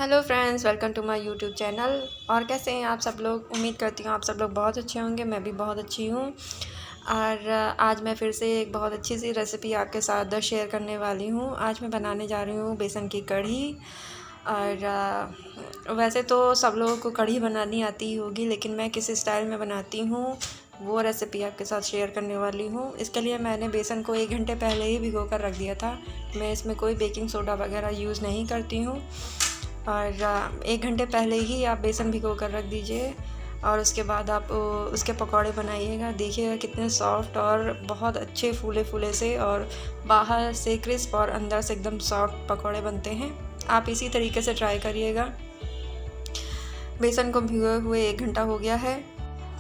Hello friends, welcome to my YouTube channel. और कैसे हैं आप सब लोग? उम्मीद करती हूँ आप सब लोग बहुत अच्छे होंगे। मैं भी बहुत अच्छी हूँ। और आज मैं फिर से एक बहुत अच्छी सी रेसिपी आपके साथ शेयर करने वाली हूँ। आज मैं बनाने जा रही हूँ बेसन की कढ़ी। और वैसे तो सब लोगों को कढ़ी बनानी आती ही होगी, लेकिन मैं किस स्टाइल में बनाती हूँ वो रेसिपी आपके साथ शेयर करने वाली हूँ। इसके लिए मैंने बेसन को 1 घंटे पहले ही भिगो कर रख दिया था। मैं इसमें कोई बेकिंग सोडा वगैरह यूज़ नहीं करती हूँ। और 1 घंटे पहले ही आप बेसन भिगो कर रख दीजिए। और उसके बाद आप उसके पकौड़े बनाइएगा। देखिएगा कितने सॉफ्ट और बहुत अच्छे फूले फूले से, और बाहर से क्रिस्प और अंदर से एकदम सॉफ्ट पकौड़े बनते हैं। आप इसी तरीके से ट्राई करिएगा। बेसन को भिगोए हुए 1 घंटा हो गया है।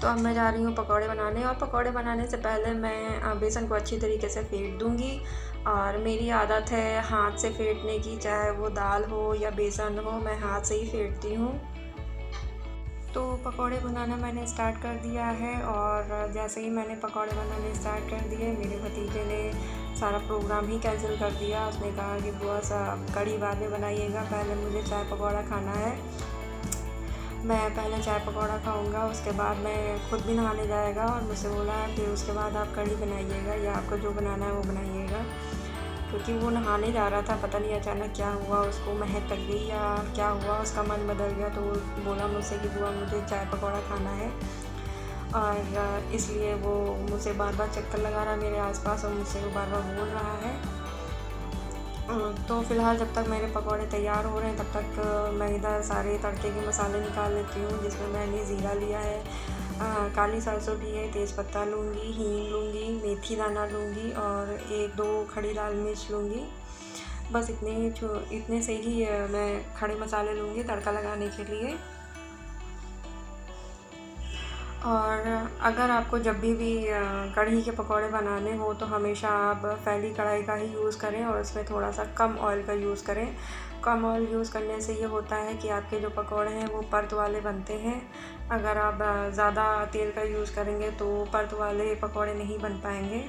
तो अब मैं जा रही हूँ पकौड़े बनाने। और पकौड़े बनाने से पहले मैं बेसन को अच्छी तरीके से फेंट दूँगी। और मेरी आदत है हाथ से फेंटने की, चाहे वो दाल हो या बेसन हो, मैं हाथ से ही फेंटती हूँ। तो पकौड़े बनाना मैंने स्टार्ट कर दिया है। और जैसे ही मैंने पकौड़े बनाने स्टार्ट कर दिए, मेरे भतीजे ने सारा प्रोग्राम ही कैंसिल कर दिया। उसने कहा कि बुआ सा कढ़ी बाद में बनाइएगा, पहले मुझे चाय पकौड़ा खाना है। मैं पहले चाय पकौड़ा खाऊंगा, उसके बाद मैं खुद भी नहाने जाएगा। और मुझसे बोला फिर उसके बाद आप कढ़ी बनाइएगा, या आपको जो बनाना है वो बनाइएगा। क्योंकि वो नहाने जा रहा था, पता नहीं अचानक क्या हुआ, उसको महक लग गई या क्या हुआ, उसका मन बदल गया। तो वो बोला मुझसे कि बुआ मुझे चाय पकौड़ा खाना है। और इसलिए वो मुझसे बार बार चक्कर लगा रहा मेरे आसपास, और मुझसे वो बार बार बोल रहा है। तो फ़िलहाल जब तक मेरे पकौड़े तैयार हो रहे हैं, तब तक मैं इधर सारे तड़के के मसाले निकाल लेती हूँ। जिसमें मैंने ज़ीरा लिया है, काली सरसों ली है, तेज़पत्ता लूँगी, हींग लूँगी, मेथी दाना लूँगी, और 1-2 खड़ी लाल मिर्च लूँगी। बस इतने से ही मैं खड़े मसाले लूँगी तड़का लगाने के लिए। और अगर आपको जब भी कढ़ी के पकौड़े बनाने हो, तो हमेशा आप फैली कढ़ाई का ही यूज़ करें, और उसमें थोड़ा सा कम ऑयल का यूज़ करें। कम ऑयल यूज़ करने से ये होता है कि आपके जो पकौड़े हैं वो परत वाले बनते हैं। अगर आप ज़्यादा तेल का यूज़ करेंगे तो परत वाले पकौड़े नहीं बन पाएंगे।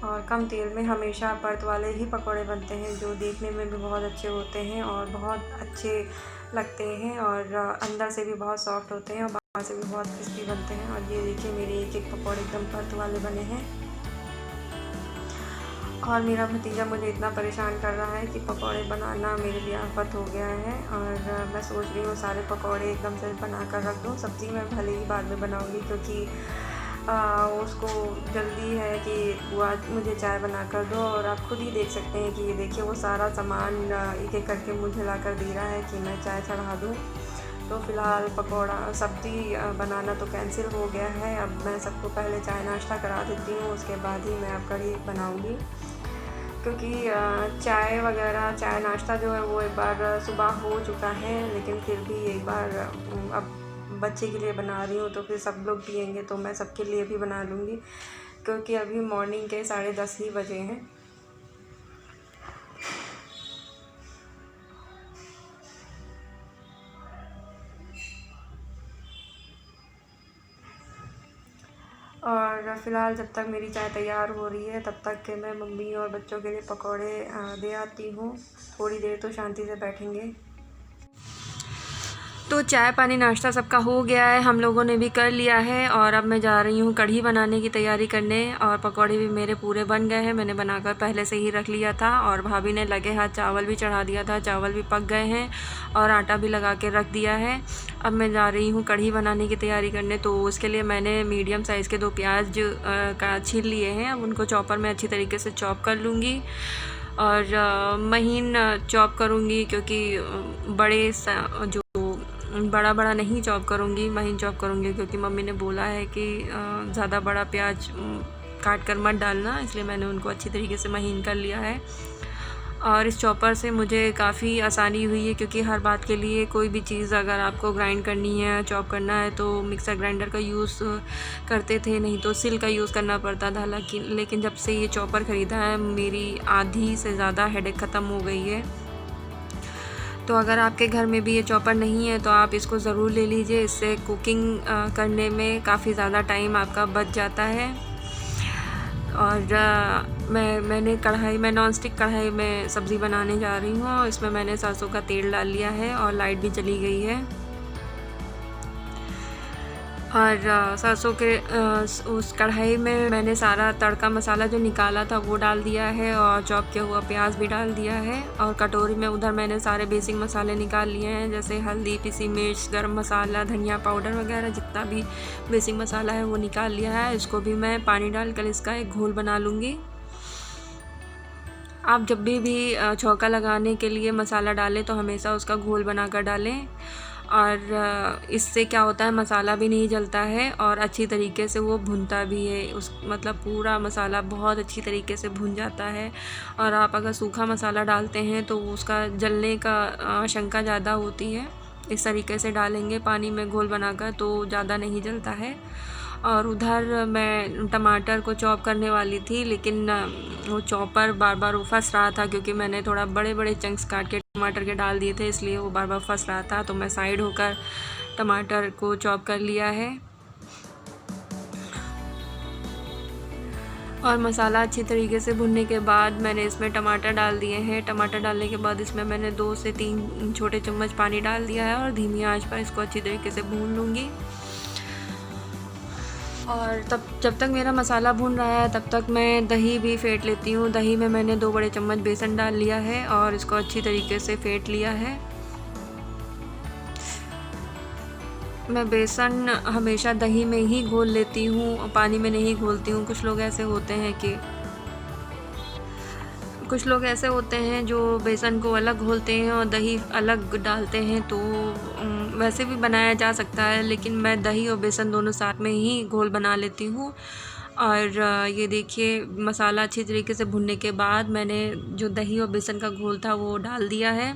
और कम तेल में हमेशा परत वाले ही पकौड़े बनते हैं, जो देखने में भी बहुत अच्छे होते हैं और बहुत अच्छे लगते हैं, और अंदर से भी बहुत सॉफ्ट होते हैं, और बाहर से भी बहुत क्रिस्पी बनते हैं। और ये देखिए मेरे एक एक पकौड़े एकदम परत वाले बने हैं। और मेरा भतीजा मुझे इतना परेशान कर रहा है कि पकौड़े बनाना मेरे लिए आफत हो गया है। और मैं सोच रही हूँ सारे पकौड़े एकदम से बना कर रख दूँ। सब्ज़ी मैं भले ही बाद में बनाऊँगी, क्योंकि उसको जल्दी है कि बुआ मुझे चाय बना कर दो। और आप खुद ही देख सकते हैं कि ये देखिए वो सारा सामान एक एक करके मुझे ला कर दे रहा है कि मैं चाय चढ़ा दूँ। तो फ़िलहाल सब्ज़ी बनाना तो कैंसिल हो गया है। अब मैं सबको पहले चाय नाश्ता करा देती हूँ, उसके बाद ही मैं अब कढ़ी बनाऊँगी। क्योंकि चाय नाश्ता जो है वो एक बार सुबह हो चुका है, लेकिन फिर भी एक बार अब बच्चे के लिए बना रही हूँ, तो फिर सब लोग पियेंगे तो मैं सबके लिए भी बना लूँगी। क्योंकि अभी मॉर्निंग के 10:30 ही बजे हैं। और फ़िलहाल जब तक मेरी चाय तैयार हो रही है, तब तक के मैं मम्मी और बच्चों के लिए पकौड़े दे आती हूँ। थोड़ी देर तो शांति से बैठेंगे। तो चाय पानी नाश्ता सबका हो गया है, हम लोगों ने भी कर लिया है। और अब मैं जा रही हूँ कढ़ी बनाने की तैयारी करने। और पकौड़े भी मेरे पूरे बन गए हैं, मैंने बनाकर पहले से ही रख लिया था। और भाभी ने लगे हाथ चावल भी चढ़ा दिया था, चावल भी पक गए हैं, और आटा भी लगा के रख दिया है। अब मैं जा रही हूँ कढ़ी बनाने की तैयारी करने। तो उसके लिए मैंने मीडियम साइज़ के 2 प्याज का छील लिए हैं। अब उनको चॉपर में अच्छी तरीके से चॉप कर लूँगी, और महीन चॉप करूँगी, क्योंकि बड़ा बड़ा नहीं चॉप करूँगी, महीन चॉप करूँगी। क्योंकि मम्मी ने बोला है कि ज़्यादा बड़ा प्याज काट कर मत डालना, इसलिए मैंने उनको अच्छी तरीके से महीन कर लिया है। और इस चॉपर से मुझे काफ़ी आसानी हुई है, क्योंकि हर बात के लिए कोई भी चीज़ अगर आपको ग्राइंड करनी है, चॉप करना है, तो मिक्सर ग्राइंडर का यूज़ करते थे, नहीं तो सिल का यूज़ करना पड़ता था। लेकिन जब से ये चॉपर ख़रीदा है, मेरी आधी से ज़्यादा हेडेक ख़त्म हो गई है। तो अगर आपके घर में भी ये चॉपर नहीं है, तो आप इसको ज़रूर ले लीजिए। इससे कुकिंग करने में काफ़ी ज़्यादा टाइम आपका बच जाता है। और मैं नॉन स्टिक कढ़ाई में सब्ज़ी बनाने जा रही हूँ। इसमें मैंने सरसों का तेल डाल लिया है और लाइट भी चली गई है। और सरसों के उस कढ़ाई में मैंने सारा तड़का मसाला जो निकाला था वो डाल दिया है और चॉप किया हुआ प्याज भी डाल दिया है। और कटोरी में उधर मैंने सारे बेसिक मसाले निकाल लिए हैं, जैसे हल्दी, पिसी मिर्च, गरम मसाला, धनिया पाउडर वगैरह जितना भी बेसिक मसाला है वो निकाल लिया है। इसको भी मैं पानी डालकर इसका एक घोल बना लूँगी। आप जब भी छौंका लगाने के लिए मसाला डालें तो हमेशा उसका घोल बनाकर डालें। और इससे क्या होता है, मसाला भी नहीं जलता है और अच्छी तरीके से वो भुनता भी है। उस मतलब पूरा मसाला बहुत अच्छी तरीके से भुन जाता है। और आप अगर सूखा मसाला डालते हैं तो उसका जलने का आशंका ज़्यादा होती है। इस तरीके से डालेंगे पानी में घोल बनाकर तो ज़्यादा नहीं जलता है। और उधर मैं टमाटर को चॉप करने वाली थी, लेकिन वो चॉपर बार बार वो फंस रहा था, क्योंकि मैंने थोड़ा बड़े बड़े चंक्स काट के टमाटर के डाल दिए थे, इसलिए वो बार बार फंस रहा था। तो मैं साइड होकर टमाटर को चॉप कर लिया है। और मसाला अच्छी तरीके से भुनने के बाद मैंने इसमें टमाटर डाल दिए हैं। टमाटर डालने के बाद इसमें मैंने 2 से 3 छोटे चम्मच पानी डाल दिया है और धीमी आंच पर इसको अच्छी तरीके से भून लूँगी। और तब जब तक मेरा मसाला भुन रहा है तब तक मैं दही भी फेंट लेती हूँ। दही में मैंने 2 बड़े चम्मच बेसन डाल लिया है और इसको अच्छी तरीके से फेंट लिया है। मैं बेसन हमेशा दही में ही घोल लेती हूँ, पानी में नहीं घोलती हूँ। कुछ लोग ऐसे होते हैं जो बेसन को अलग घोलते हैं और दही अलग डालते हैं, तो वैसे भी बनाया जा सकता है, लेकिन मैं दही और बेसन दोनों साथ में ही घोल बना लेती हूँ। और ये देखिए, मसाला अच्छी तरीके से भुनने के बाद मैंने जो दही और बेसन का घोल था वो डाल दिया है।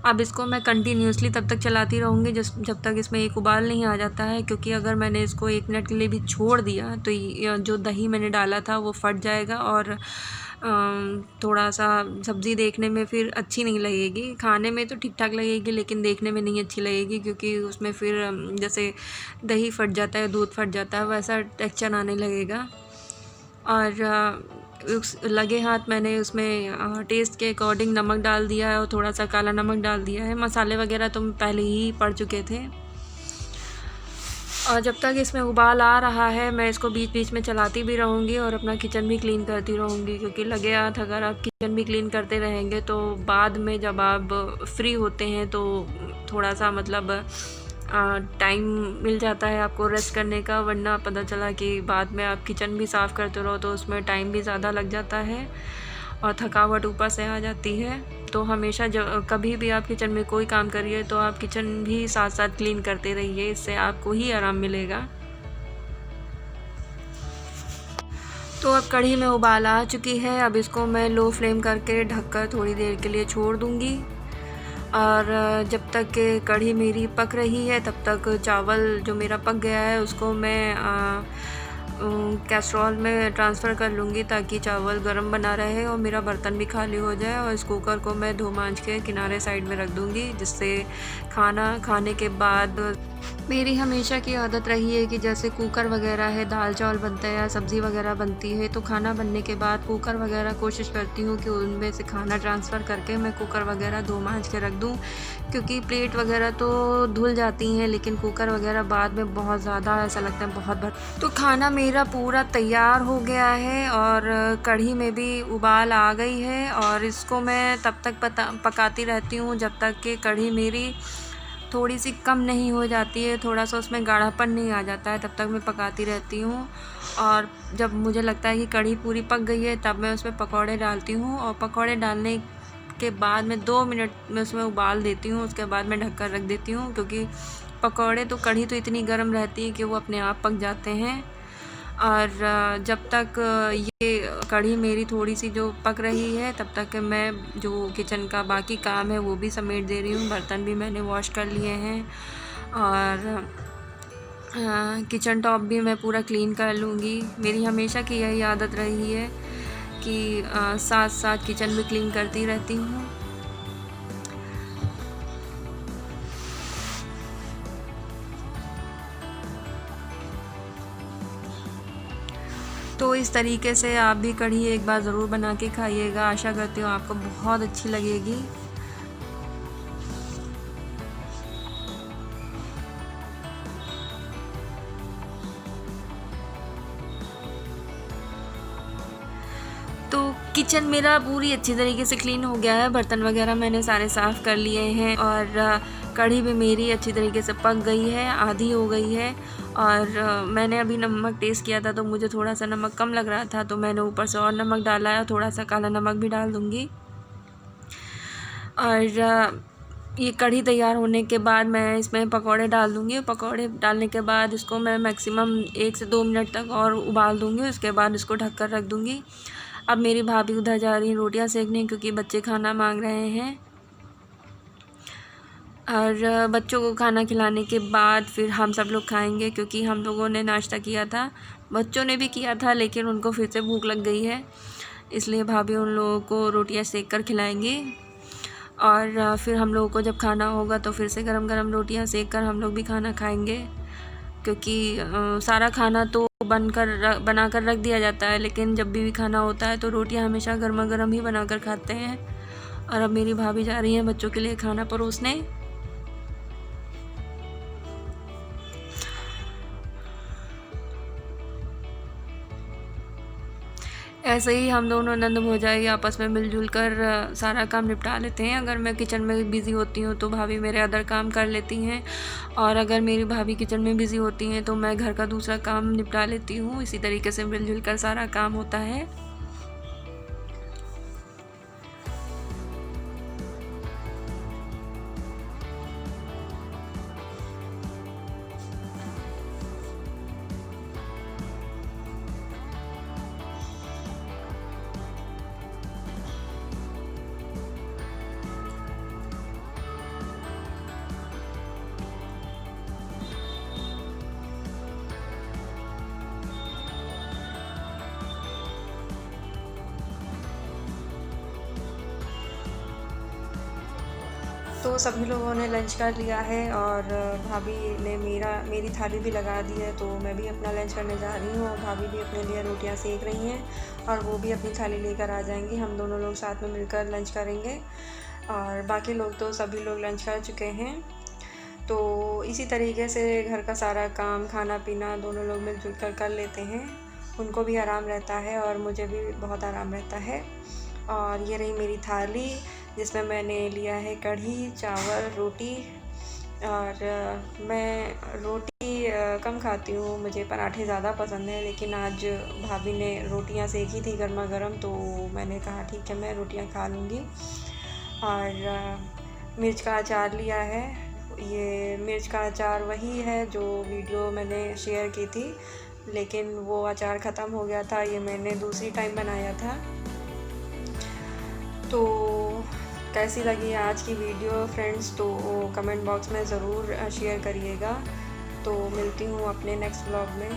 अब इसको मैं कंटिन्यूसली तब तक चलाती रहूँगी जब तक इसमें एक उबाल नहीं आ जाता है, क्योंकि अगर मैंने इसको 1 मिनट के लिए भी छोड़ दिया तो जो दही मैंने डाला था वो फट जाएगा और थोड़ा सा सब्ज़ी देखने में फिर अच्छी नहीं लगेगी। खाने में तो ठीक ठाक लगेगी, लेकिन देखने में नहीं अच्छी लगेगी, क्योंकि उसमें फिर जैसे दही फट जाता है, दूध फट जाता है, वैसा टेक्सचर आने लगेगा। और उस लगे हाथ मैंने उसमें टेस्ट के अकॉर्डिंग नमक डाल दिया है और थोड़ा सा काला नमक डाल दिया है। मसाले वगैरह तो पहले ही पड़ चुके थे। और जब तक इसमें उबाल आ रहा है मैं इसको बीच बीच में चलाती भी रहूँगी और अपना किचन भी क्लीन करती रहूँगी, क्योंकि लगे हाथ अगर आप किचन भी क्लीन करते रहेंगे तो बाद में जब आप फ्री होते हैं तो थोड़ा सा मतलब टाइम मिल जाता है आपको रेस्ट करने का। वरना पता चला कि बाद में आप किचन भी साफ़ करते रहो तो उसमें टाइम भी ज़्यादा लग जाता है और थकावट ऊपर से आ जाती है। तो हमेशा जब कभी भी आप किचन में कोई काम करिए तो आप किचन भी साथ साथ क्लीन करते रहिए, इससे आपको ही आराम मिलेगा। तो अब कढ़ी में उबाल आ चुकी है। अब इसको मैं लो फ्लेम करके ढककर थोड़ी देर के लिए छोड़ दूँगी। और जब तक कि कढ़ी मेरी पक रही है तब तक चावल जो मेरा पक गया है उसको मैं कैसरोल में ट्रांसफ़र कर लूँगी, ताकि चावल गर्म बना रहे और मेरा बर्तन भी खाली हो जाए। और इस कुकर को मैं धो मांज के किनारे साइड में रख दूँगी, जिससे खाना खाने के बाद मेरी हमेशा की आदत रही है कि जैसे कुकर वगैरह है, दाल चावल बनता है या सब्ज़ी वगैरह बनती है, तो खाना बनने के बाद कुकर वगैरह कोशिश करती हूँ कि उनमें से खाना ट्रांसफ़र करके मैं कुकर वगैरह धो मांज के रख दूँ, क्योंकि प्लेट वगैरह तो धुल जाती हैं, लेकिन कुकर वगैरह बाद में बहुत ज़्यादा ऐसा लगता है बहुत भर। तो खाना मेरा पूरा तैयार हो गया है और कढ़ी में भी उबाल आ गई है। और इसको मैं तब तक पकाती रहती हूँ जब तक कि कढ़ी मेरी थोड़ी सी कम नहीं हो जाती है, थोड़ा सा उसमें गाढ़ापन नहीं आ जाता है, तब तक मैं पकाती रहती हूँ। और जब मुझे लगता है कि कढ़ी पूरी पक गई है तब मैं उसमें पकौड़े डालती हूँ, और पकौड़े डालने के बाद मैं 2 मिनट में उसमें उबाल देती हूँ। उसके बाद मैं ढककर रख देती हूँ, क्योंकि पकौड़े तो कढ़ी तो इतनी गर्म रहती है कि वो अपने आप पक जाते हैं। और जब तक ये कढ़ी मेरी थोड़ी सी जो पक रही है तब तक मैं जो किचन का बाकी काम है वो भी समेट दे रही हूँ। बर्तन भी मैंने वॉश कर लिए हैं और किचन टॉप भी मैं पूरा क्लीन कर लूँगी। मेरी हमेशा की यही आदत रही है कि साथ साथ किचन भी क्लीन करती रहती हूँ। तो इस तरीके से आप भी कढ़ी एक बार ज़रूर बना के खाइएगा, आशा करती हूँ आपको बहुत अच्छी लगेगी। तो किचन मेरा पूरी अच्छी तरीके से क्लीन हो गया है, बर्तन वगैरह मैंने सारे साफ़ कर लिए हैं और कढ़ी भी मेरी अच्छी तरीके से पक गई है, आधी हो गई है। और मैंने अभी नमक टेस्ट किया था तो मुझे थोड़ा सा नमक कम लग रहा था, तो मैंने ऊपर से और नमक डाला है, थोड़ा सा काला नमक भी डाल दूँगी। और ये कढ़ी तैयार होने के बाद मैं इसमें पकौड़े डाल दूँगी। पकौड़े डालने के बाद इसको मैं मैक्सिमम 1 से 2 मिनट तक और उबाल दूँगी, उसके बाद इसको ढक कर रख दूँगी। अब मेरी भाभी उधर जा रही हैं रोटियां सेकने, क्योंकि बच्चे खाना मांग रहे हैं। और बच्चों को खाना खिलाने के बाद फिर हम सब लोग खाएंगे, क्योंकि हम लोगों ने नाश्ता किया था, बच्चों ने भी किया था, लेकिन उनको फिर से भूख लग गई है, इसलिए भाभी उन लोगों को रोटियां सेक कर खिलाएंगी। और फिर हम लोगों को जब खाना होगा तो फिर से गरम गरम रोटियां सेक कर हम लोग भी खाना खाएंगे, क्योंकि सारा खाना तो बना कर रख दिया जाता है, लेकिन जब भी खाना होता है तो रोटियां हमेशा गर्मा गर्म ही बना कर खाते हैं। और अब मेरी भाभी जा रही हैं बच्चों के लिए खाना परोसने। ऐसे ही हम दोनों नंद भौजाई आपस में मिलजुल कर सारा काम निपटा लेते हैं। अगर मैं किचन में बिज़ी होती हूँ तो भाभी मेरे अदर काम कर लेती हैं, और अगर मेरी भाभी किचन में बिज़ी होती हैं तो मैं घर का दूसरा काम निपटा लेती हूँ। इसी तरीके से मिलजुल कर सारा काम होता है। तो सभी लोगों ने लंच कर लिया है और भाभी ने मेरी थाली भी लगा दी है, तो मैं भी अपना लंच करने जा रही हूँ और भाभी भी अपने लिए रोटियां सेक रही हैं और वो भी अपनी थाली लेकर आ जाएंगी। हम दोनों लोग साथ में मिलकर लंच करेंगे और बाकी लोग तो सभी लोग लंच कर चुके हैं। तो इसी तरीके से घर का सारा काम, खाना पीना दोनों लोग मिलजुल कर कर लेते हैं। उनको भी आराम रहता है और मुझे भी बहुत आराम रहता है। और ये रही मेरी थाली, जिसमें मैंने लिया है कढ़ी, चावल, रोटी। और मैं रोटी कम खाती हूँ, मुझे पराठे ज़्यादा पसंद है, लेकिन आज भाभी ने रोटियां सेकी थी गर्मा गर्म, तो मैंने कहा ठीक है मैं रोटियां खा लूँगी। और मिर्च का अचार लिया है। ये मिर्च का अचार वही है जो वीडियो मैंने शेयर की थी, लेकिन वो अचार ख़त्म हो गया था, ये मैंने दूसरी टाइम बनाया था। तो कैसी लगी आज की वीडियो फ्रेंड्स, तो कमेंट बॉक्स में ज़रूर शेयर करिएगा। तो मिलती हूँ अपने नेक्स्ट व्लॉग में।